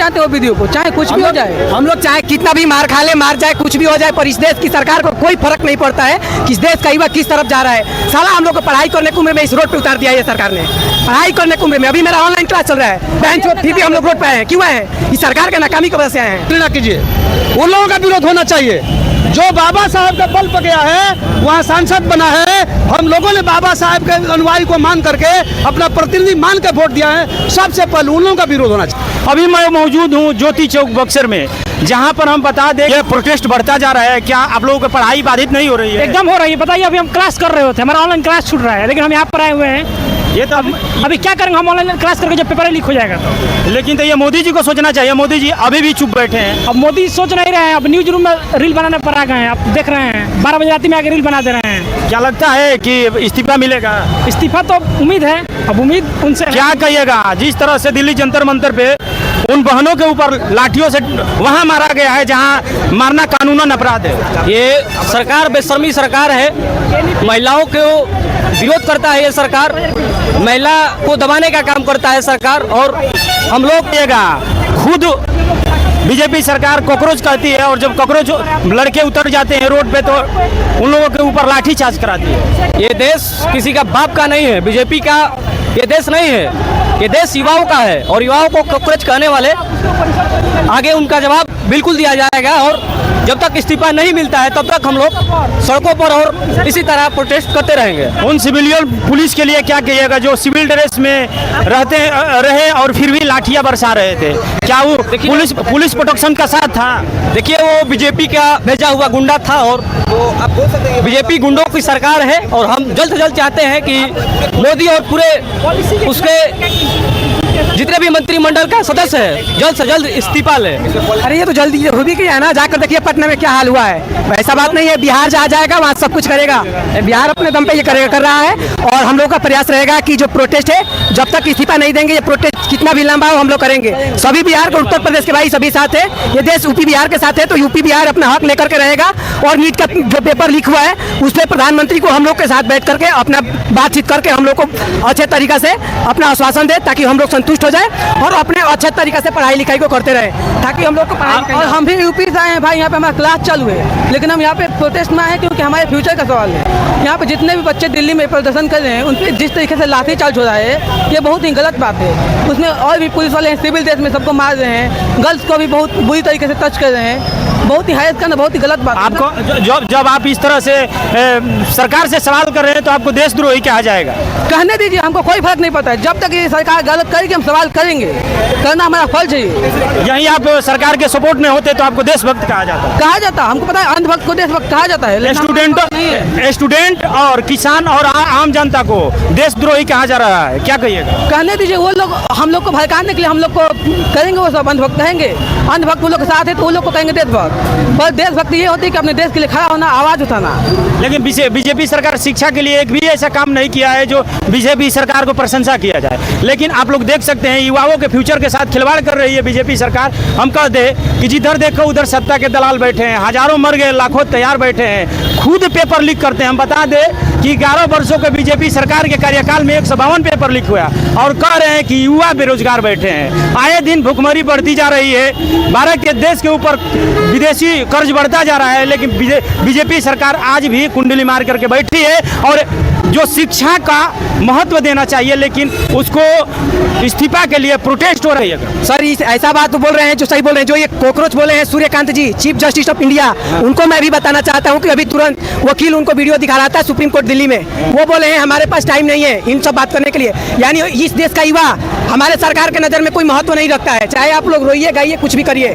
चाहते वो विधियों को, चाहे कुछ भी हो जाए। हम लोग चाहे कितना भी मार खा ले, मार जाए, कुछ भी हो जाए, पर इस देश की सरकार को कोई फर्क नहीं पड़ता है कि इस देश का युवा किस तरफ जा रहा है। साला हम लोग को पढ़ाई करने की उम्र में इस रोड पे उतार दिया है सरकार ने। पढ़ाई करने की उम्र में, अभी मेरा ऑनलाइन क्लास चल रहा है, बैंक फिर भी हम लोग रोड पे आए हैं। क्यों आए हैं? इस सरकार के नाकामी की वजह से आए हैं। ना कीजिए, उन लोगों का विरोध होना चाहिए जो बाबा साहब का बल पर गया है, वहाँ सांसद बना है। हम लोगों ने बाबा साहब के अनुयायी को मान करके अपना प्रतिनिधि मान के वोट दिया है। सबसे पहले उन लोगों का विरोध होना चाहिए। अभी मैं मौजूद हूँ ज्योति चौक बक्सर में, जहाँ पर हम बता दें ये प्रोटेस्ट बढ़ता जा रहा है। क्या आप लोगों की पढ़ाई बाधित नहीं हो रही है? एकदम हो रही है। बताइए, अभी हम क्लास कर रहे होते, हमारा ऑनलाइन क्लास छूट रहा है, लेकिन हम यहाँ पर आए हुए हैं। ये तो अभी क्या करेंगे हम ऑनलाइन क्लास करके जब पेपर लीक हो जाएगा तो? लेकिन तो ये मोदी जी को सोचना चाहिए। मोदी जी अभी भी चुप बैठे हैं। अब मोदी सोच नहीं रहे हैं, अब न्यूज रूम में रील बनाने पर आ गए हैं। आप देख रहे हैं 12 बजे रात में आके रील बना दे रहे हैं। क्या लगता है कि इस्तीफा मिलेगा? इस्तीफा तो उम्मीद है, अब उम्मीद उनसे क्या कहिएगा? जिस तरह से दिल्ली जंतर मंतर पे उन बहनों के ऊपर लाठियों से वहाँ मारा गया है जहाँ मारना कानूनन अपराध है। ये सरकार बेशर्मी सरकार है, महिलाओं को विरोध करता है ये सरकार, महिला को दबाने का काम करता है सरकार। और हम लोग खुद बीजेपी सरकार कॉकरोच कहती है, और जब कॉकरोच लड़के उतर जाते हैं रोड पे तो उन लोगों के ऊपर लाठी चार्ज कराती है। ये देश किसी का बाप का नहीं है, बीजेपी का ये देश नहीं है, ये देश युवाओं का है। और युवाओं को कॉकरोच कहने वाले आगे उनका जवाब बिल्कुल दिया जाएगा। और जब तक इस्तीफा नहीं मिलता है तब तक हम लोग सड़कों पर और इसी तरह प्रोटेस्ट करते रहेंगे। उन सिविलियन पुलिस के लिए क्या कहिएगा जो सिविल ड्रेस में रहे और फिर भी लाठियां बरसा रहे थे? क्या वो पुलिस प्रोटेक्शन का साथ था? देखिए, वो बीजेपी का भेजा हुआ गुंडा था, और तो आप बोल सकते हैं बीजेपी गुंडों की सरकार है। और हम जल्द से जल्द चाहते हैं कि मोदी और पूरे उसके जितने भी मंत्रिमंडल का सदस्य है जल्द से जल्द इस्तीफा ले। अरे ये तो जल्दी हो भी गया ना, जाकर देखिए पटना में क्या हाल हुआ है। ऐसा बात नहीं है बिहार जहाँ जाएगा वहाँ सब कुछ करेगा, बिहार अपने दम पे ये कर रहा है। और हम लोग का प्रयास रहेगा कि जो प्रोटेस्ट है जब तक इस्तीफा नहीं देंगे, ये प्रोटेस्ट कितना भी लंबा हो हम लोग करेंगे। सभी बिहार को, उत्तर प्रदेश के भाई सभी साथ है, ये देश यूपी बिहार के साथ है, तो यूपी बिहार अपना हक लेकर के रहेगा। और नीट का जो पेपर लीक हुआ है उस पर प्रधानमंत्री को हम लोग के साथ बैठ करके अपना बातचीत करके हम लोग को अच्छे तरीका से अपना आश्वासन दे, ताकि हम लोग संतुष्ट हो जाए और अपने अच्छे तरीके से पढ़ाई लिखाई को करते रहे, ताकि हम लोग को और हम भी यूपी से आए हैं भाई, यहाँ पे हमारा क्लास चालू है, लेकिन हम यहाँ पे प्रोटेस्ट में आए हैं क्योंकि हमारे फ्यूचर का सवाल है। यहाँ पे जितने भी बच्चे दिल्ली में प्रदर्शन कर रहे हैं उन पर जिस तरीके से लाठीचार्ज हो रहा है, ये बहुत ही गलत बात है। उसमें और भी पुलिस वाले सिविल ड्रेस में सबको मार रहे हैं, गर्ल्स को भी बहुत बुरी तरीके से टच कर रहे हैं, बहुत ही हैरत करना, बहुत ही गलत बात। आपको जब आप इस तरह से सरकार से सवाल कर रहे हैं तो आपको देशद्रोही कहा जाएगा? कहने दीजिए, हमको कोई फर्क नहीं पड़ता है। जब तक ये सरकार गलत करेगी हम सवाल करेंगे, करना हमारा फर्ज है। यहीं आप सरकार के सपोर्ट में होते तो आपको देशभक्त कहा जाता? हमको पता है अंधभक्त को देशभक्त कहा जाता है। स्टूडेंट और किसान और आम जनता को देशद्रोही कहा जा रहा है, क्या कहिएगा? कहने दीजिए, वो लोग हम लोग को भड़काने के लिए हम लोग को कहेंगे, वो सब अंधभक्त कहेंगे। अंधभक्त वो लोग के साथ है तो वो लोग को कहेंगे देशभक्त। पर देशभक्ति ये होती है कि अपने देश के लिए खड़ा होना, आवाज उठाना। लेकिन बीजेपी सरकार शिक्षा के लिए एक भी ऐसा काम नहीं किया है जो बीजेपी सरकार को प्रशंसा किया जाए। लेकिन आप लोग देख सकते हैं युवाओं के फ्यूचर के साथ खिलवाड़ कर रही है बीजेपी सरकार। हम कह दे कि जिधर देखो उधर सत्ता के दलाल बैठे हैं, हजारों मर गए, लाखों तैयार बैठे हैं, खुद पेपर लीक करते हैं। हम बता दें कि 11 वर्षों के बीजेपी सरकार के कार्यकाल में 152 पेपर लीक हुआ और कह रहे हैं कि युवा बेरोजगार बैठे हैं। आए दिन भुखमरी बढ़ती जा रही है, भारत के देश के ऊपर विदेशी कर्ज बढ़ता जा रहा है, लेकिन बीजेपी सरकार आज भी कुंडली मार करके बैठी है। और जो शिक्षा का महत्व देना चाहिए, लेकिन उसको इस्तीफा के लिए प्रोटेस्ट हो रही है। सर ऐसा बात तो बोल रहे हैं जो सही बोल रहे हैं। जो ये कॉकरोच बोले हैं सूर्यकांत जी, चीफ जस्टिस ऑफ इंडिया, उनको मैं भी बताना चाहता हूं कि अभी तुरंत वकील उनको वीडियो दिखा रहा था सुप्रीम कोर्ट दिल्ली में। वो बोले हैं हमारे पास टाइम नहीं है इन सब बात करने के लिए। यानी इस देश का युवा हमारे सरकार के नजर में कोई महत्व नहीं रखता है, चाहे आप लोग रोइए गाइए कुछ भी करिए।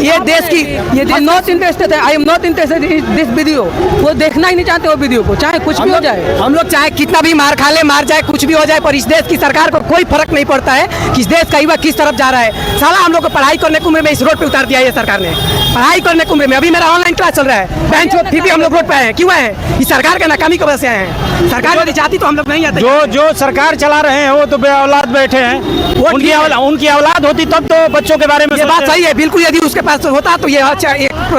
ये देश की नॉट इंटरेस्टेड है, I am not interested in this video. वो देखना ही नहीं चाहते वो वीडियो को, चाहे कुछ भी हो जाए। हम लोग चाहे कितना भी मार खा ले, मार जाए, कुछ भी हो जाए, पर इस देश की सरकार को कोई फर्क नहीं पड़ता है कि इस देश का युवा किस तरफ जा रहा है। साला हम लोग को पढ़ाई करने की उम्र में इस रोड पे उतार दिया है सरकार ने। पढ़ाई करने की उम्र में, अभी मेरा ऑनलाइन क्लास चल रहा है, बैंक फिर भी हम लोग रोड पे आए हैं। क्यों आए हैं? इस सरकार के नाकामी की वजह से आए हैं। सरकार यदि चाहती तो हम लोग नहीं आते। जो सरकार चला रहे हैं वो तो बे औलाद बैठे हैं, उनकी औलाद होती तब तो बच्चों के बारे में। ये बात सही है बिल्कुल, यदि उसके पास होता तो ये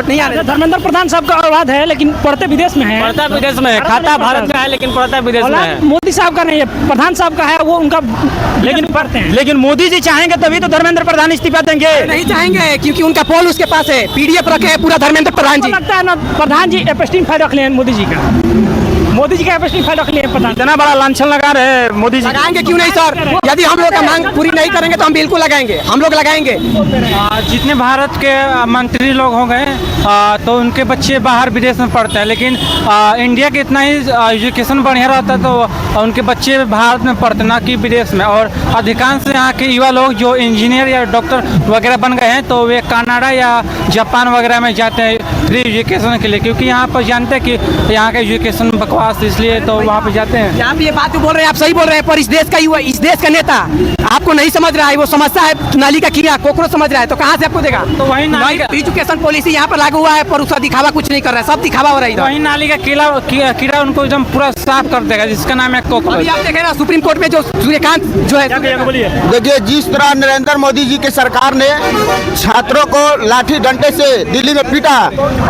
नहीं आ रहा। धर्मेंद्र प्रधान साहब का औलाद है, लेकिन पढ़ते विदेश में है। पढ़ता विदेश में है, खाता भारत में है, लेकिन पढ़ता विदेश में है। मोदी साहब का नहीं है, प्रधान साहब का है, वो उनका लेकिन मोदी जी चाहेंगे तभी तो धर्मेंद्र प्रधान इस्तीफा देंगे। नहीं चाहेंगे क्योंकि उनका पोल उसके पास है, पीडीएफ रखे है पूरा धर्मेंद्र प्रधान जी। लगता है ना प्रधान जी एपस्टीन फाइल रख लिए मोदी जी का, मोदी जी का एपस्टीन फाइल रख लिए प्रधान। इतना बड़ा लांछन लगा रहे हैं मोदी जी। लगाएंगे क्यों नहीं सर, यदि हम लोग का मांग पूरी नहीं करेंगे तो हम बिल्कुल लगाएंगे, हम लोग लगाएंगे। जितने भारत के मंत्री लोग हो गए तो उनके बच्चे बाहर विदेश में पढ़ते हैं, लेकिन इंडिया के इतना ही एजुकेशन बढ़िया रहता है तो उनके बच्चे भारत में पढ़ते ना कि विदेश में। और अधिकांश यहाँ के युवा लोग जो इंजीनियर या डॉक्टर वगैरह बन गए हैं तो वे कनाडा या जापान वगैरह में जाते हैं फ्री एजुकेशन के लिए, क्योंकि यहाँ पर जानते हैं कि यहाँ का एजुकेशन बकवास, इसलिए तो वहाँ पे जाते हैं। आप ये बात बोल रहे हैं, आप सही बोल रहे हैं, पर इस देश का युवा, इस देश का नेता आपको नहीं समझ रहा है, वो समझता है नाली का कीड़ा कोकरो समझ रहा है, तो कहाँ से आपको देगा। तो वही नाली का एजुकेशन पॉलिसी यहाँ पर लागू हुआ है पर उसका दिखावा कुछ नहीं कर रहा है, सब दिखावा हो रहा है। वही नाली का कीड़ा उनको एकदम पूरा साफ कर देगा, जिसका नाम है कोकरोच। अभी आप देखें ना सुप्रीम कोर्ट में जो सूर्यकांत जो है, देखिए जिस तरह नरेंद्र मोदी जी की सरकार ने छात्रों को लाठी डंडे से दिल्ली में पीटा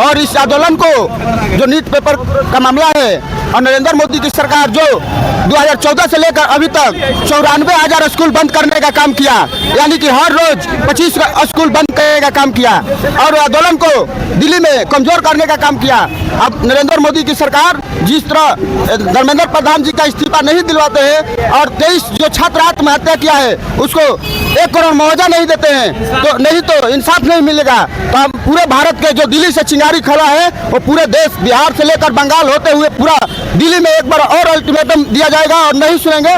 और इस आंदोलन को जो नीट पेपर का मामला है, और नरेंद्र मोदी की सरकार जो 2014 से लेकर अभी तक 94,000 स्कूल बंद करने का काम किया, यानी कि हर रोज 25 स्कूल बंद करने का काम किया और आंदोलन को दिल्ली में कमजोर करने का काम किया। अब नरेंद्र मोदी की सरकार जिस तरह धर्मेंद्र प्रधान जी का इस्तीफा नहीं दिलवाते हैं और 23 जो छात्र आत्महत्या किया है उसको 1 करोड़ मुआवजा नहीं देते हैं, तो नहीं तो इंसाफ नहीं मिलेगा। तो हम पूरे भारत के जो दिल्ली से चिंगारी खड़ा है वो पूरे देश बिहार से लेकर बंगाल होते हुए पूरा दिल्ली में एक बार और अल्टीमेटम दिया जाएगा और नहीं सुनेंगे।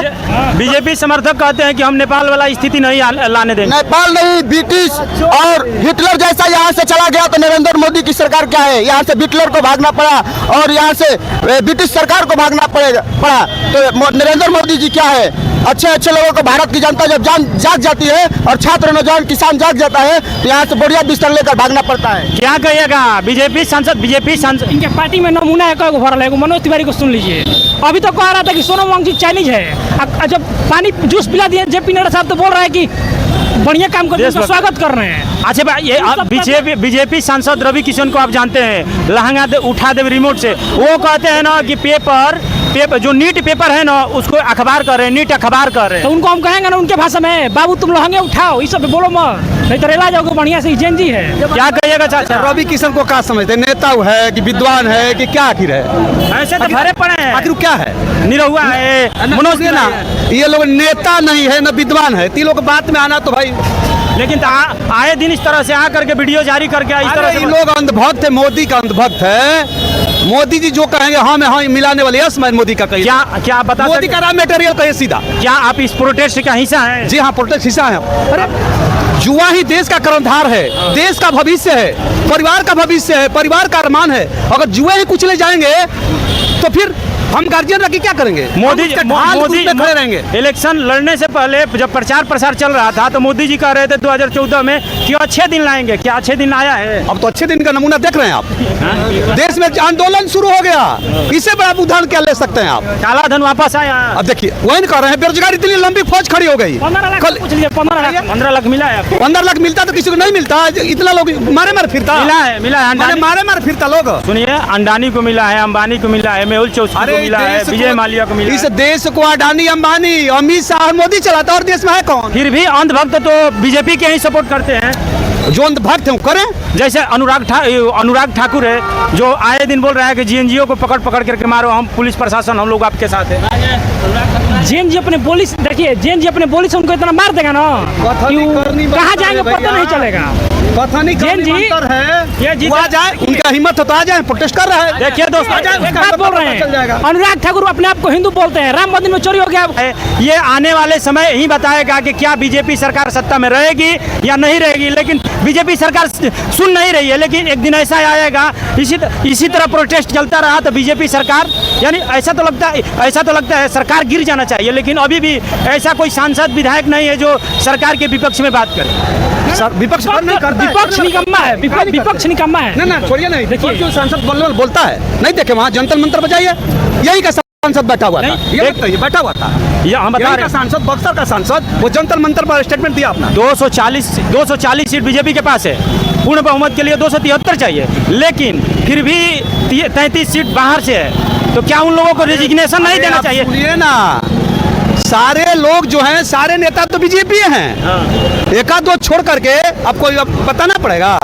बीजेपी समर्थक कहते हैं कि हम नेपाल वाला स्थिति नहीं लाने देंगे। नेपाल नहीं, ब्रिटिश और हिटलर जैसा यहाँ से चला गया तो नरेंद्र मोदी की सरकार क्या है, यहाँ से हिटलर को भागना पड़ा और यहाँ से ब्रिटिश सरकार को भागना पड़ा, तो नरेंद्र मोदी जी क्या है। अच्छे लोगों को भारत की जनता जब जाग जाती है और छात्र नौजवान किसान जाग जाता है तो यहाँ से बढ़िया बिस्तर लेकर भागना पड़ता है। क्या कहिएगा बीजेपी सांसद इनके पार्टी में नमूना है, कई भरल है, मनोज तिवारी को सुन लीजिए। अभी तो कह रहा था कि सोनम वांगचुक जी चाइनीज है, अब जब पानी जूस पिला दिए जेपी नड्डा साहब तो बोल रहा है कि बढ़िया काम करते हैं, स्वागत कर रहे हैं। अच्छा भाई, ये बीजेपी सांसद रवि किशन को आप जानते हैं, लहंगा उठा दे रिमोट से, वो कहते हैं ना कि पेपर जो नीट पेपर है ना उसको अखबार कर रहे हैं, नीट अखबार कर रहे हैं। तो उनको हम कहेंगे ना उनके भाषा में, बाबू तुम लहंगे उठाओ, इस सब बोलो मत, नहीं तो रेला जाओगे बढ़िया से। जैन जी है, क्या कहिएगा चाचा? रवि किशन को क्या समझते, नेता है कि विद्वान है कि क्या आखिर है? ऐसे तो भरे पड़े हैं, आखिर क्या है? निरहुआ है, मनोज ना, ये लोग नेता नहीं है न विद्वान है, तीन लोग बात में आना तो भाई। लेकिन आए दिन इस तरह से आकर के वीडियो जारी करके इस तरह से लोग अंधभक्त है, मोदी का अंधभक्त है। मोदी जी जो कहेंगे हाँ में हाँ मिलाने वाले, यस मैं मोदी का कहिए। क्या आप बता मोदी का रॉ मटेरियल कहिए सीधा। क्या आप इस प्रोटेस्ट का हिस्सा हैं? जी हाँ, प्रोटेस्ट हिस्सा है। अरे युवा ही देश का कर्णधार है, देश का भविष्य है, परिवार का भविष्य है, परिवार का अरमान है। अगर युवा ही कुचले जाएंगे तो फिर हम गार्जियन रख के क्या करेंगे? मोदी खड़े रहेंगे। इलेक्शन लड़ने से पहले जब प्रचार प्रसार चल रहा था तो मोदी जी कह रहे थे 2014 में कि अच्छे दिन लाएंगे, क्या अच्छे दिन आया है? अब तो अच्छे दिन का नमूना देख रहे हैं आप। देश में आंदोलन शुरू हो गया, इससे बड़ा उदाहरण क्या ले सकते हैं आप? काला धन वापस आया। अब देखिए वही कह रहे हैं, बेरोजगारी इतनी लंबी फौज खड़ी हो गई। 15 लाख मिला है आपको? 15 लाख मिलता तो किसी को नहीं मिलता, इतना लोग मारे फिरता। मिला है मारे फिरता लोग। सुनिए, अंडानी को मिला है, अंबानी को मिला है, मेहुल चौधरी को मिला है, विजय माल्या को मिला। इस देश को अडानी, अंबानी, अमित शाह, मोदी चलाता और देश में है कौन? फिर भी अंधभक्त तो बीजेपी के ही सपोर्ट करते हैं। जो अंधभक्त है करें। जैसे अनुराग ठाकुर है जो आए दिन बोल रहा है कि जीएनजीओ को पकड़ करके मारो, हम पुलिस प्रशासन हम लोग आपके साथ है। जैन जी अपने बोली से देखिए, जैन जी अपने बोली से उनको इतना मार देगा ना, कहाँ जाएंगे पता नहीं चलेगा। जैन जी है, वो आ जाए, उनका हिम्मत हो तो आ जाए, प्रोटेस्ट कर रहा है। देखिए दोस्तों, एक बात बोल रहे हैं, अनुराग ठाकुर अपने आप को हिंदू बोलते हैं, राम मंदिर में चोरी हो गया। ये आने वाले समय ही बताएगा कि क्या बीजेपी सरकार सत्ता में रहेगी या नहीं रहेगी। लेकिन बीजेपी सरकार सुन नहीं रही है, लेकिन एक दिन ऐसा आएगा, इसी तरह प्रोटेस्ट चलता रहा तो बीजेपी सरकार, यानी ऐसा तो लगता है सरकार गिर जाना चाहिए। लेकिन अभी भी ऐसा कोई सांसद विधायक नहीं है जो सरकार के विपक्ष में बात करे। विपक्ष निकम्मा है, विपक्ष निकम्मा है। ना छोड़िए नहीं, देखिए जो सांसद बोलता है नहीं देखे वहाँ जंतर मंतर बजाइए, यही का सांसद बैठा हुआ था? नहीं, ये बताइए, बैठा हुआ था ये हम बता यहाँ रहे का हैं सांसद, बक्सर का सांसद, वो जंतर मंतर पर स्टेटमेंट दिया अपना। 240 सीट बीजेपी के पास है, पूर्ण बहुमत के लिए 273 चाहिए, लेकिन फिर भी 33 सीट बाहर से है, तो क्या उन लोगों को रेजिग्नेशन नहीं देना आप चाहिए? सुनिए ना, सारे लोग जो हैं, सारे नेता तो बीजेपी हैं, एक आध दो छोड़ करके आपको अब बताना पड़ेगा।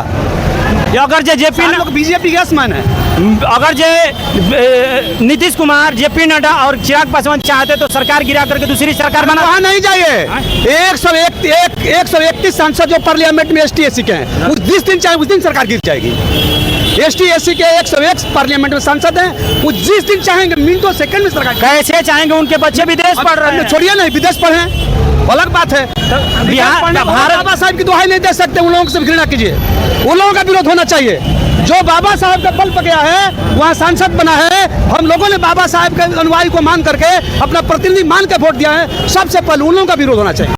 या अगर जेपी लोग बीजेपी यस मैन है। अगर नीतीश कुमार, जेपी नड्डा और चिराग पासवान चाहते तो सरकार गिरा करके दूसरी सरकार बना। वहाँ नहीं जाइए। 131 सांसद जो पार्लियामेंट में ST SC के हैं, उस जिस दिन चाहे उस दिन सरकार गिर जाएगी। ST SC के 101 पार्लियामेंट में सांसद हैं, वो जिस दिन चाहेंगे मिनटों सेकंड में सरकार। कैसे चाहेंगे? उनके बच्चे विदेश पढ़ रहे हैं। छोड़िए नहीं, विदेश पढ़े, अलग बात है। बिहार बाबा साहब की दुहाई नहीं दे सकते, उन लोगों से घृणा कीजिए। उन लोगों का विरोध होना चाहिए। जो बाबा साहब का बल पर गया है, वहाँ सांसद बना है। हम लोगों ने बाबा साहब के अनुयायी को मान करके अपना प्रतिनिधि मान के वोट दिया है। सबसे पहले उन लोगों का विरोध होना चाहिए।